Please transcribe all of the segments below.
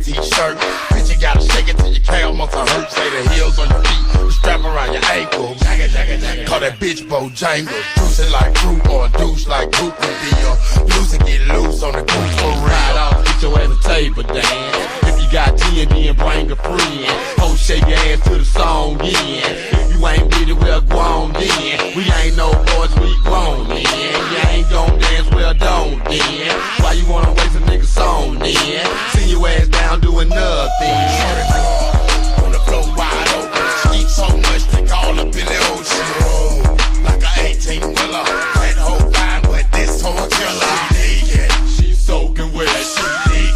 T-shirt, bitch, you gotta shake it till your calf muscle hurt. Say the heels on your feet, strap around your ankle. Call that bitch Bojangles. Juice it like fruit or a douche like Goop would be. Loose and get loose on the goose for real. Ride off, get your ass a table dance. If you got T&D and bring a friend, ho, shake your ass to the song in. If you ain't with it, well, grown then. We ain't no boys, we grown then. You ain't gon' dance, well, don't then. Why you wanna waste a nigga song then? See your ass down doing nothing. On the floor wide open. Eat so much they all up in the ocean. Like a 18-wheeler. That whole fine, but this whole killer. She soaking wet. She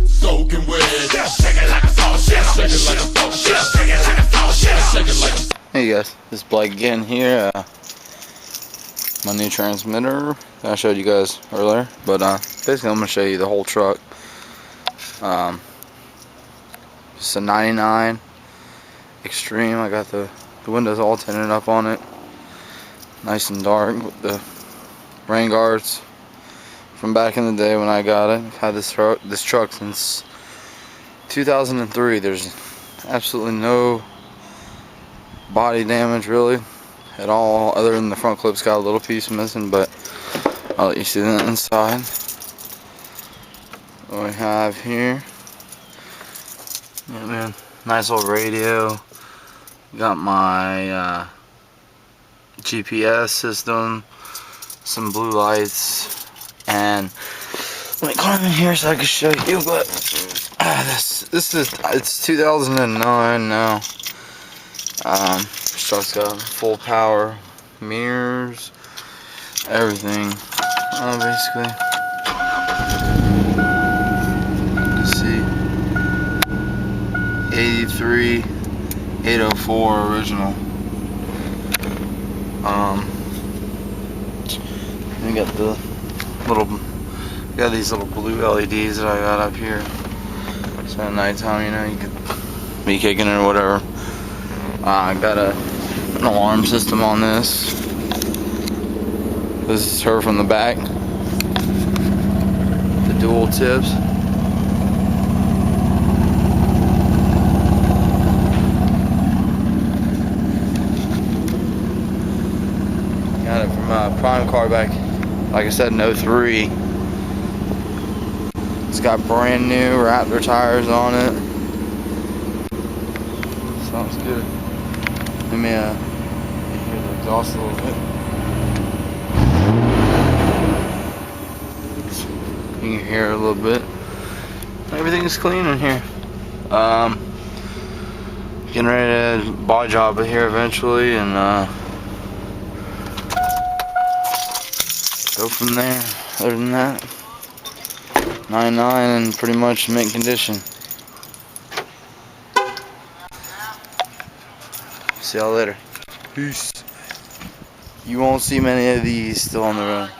soaking wet. Shake it like a salt shake. Shake it like a salt Shake it like a salt Shake it like a Hey guys, this is Blake again here. My new transmitter that I showed you guys earlier, but basically I'm going to show you the whole truck. Just a 99 Extreme. I got the windows all tinted up on it, nice and dark with the rain guards from back in the day when I got it. I've had this truck since 2003. There's absolutely no body damage really at all, other than the front clip's got a little piece missing, but I'll let you see that inside. What we have here, yeah man, nice old radio. Got my GPS system, some blue lights, and let me climb in here so I can show you. But this is, it's 2009 now. This truck's got full power, mirrors, everything. Basically, you can see 83 804 original. We got the these little blue LEDs that I got up here. So at nighttime, you know, you could be kicking it or whatever. I got an alarm system on this. This is her from the back. The dual tips. Got it from Prime Car back, like I said, in 03. It's got brand new Raptor tires on it. Sounds good. Let me hear the exhaust a little bit. You can hear it a little bit. Everything's clean in here. Getting ready to body job it here eventually, and go from there. Other than that, 99 and pretty much mint condition. See y'all later. Peace. You won't see many of these still on the road.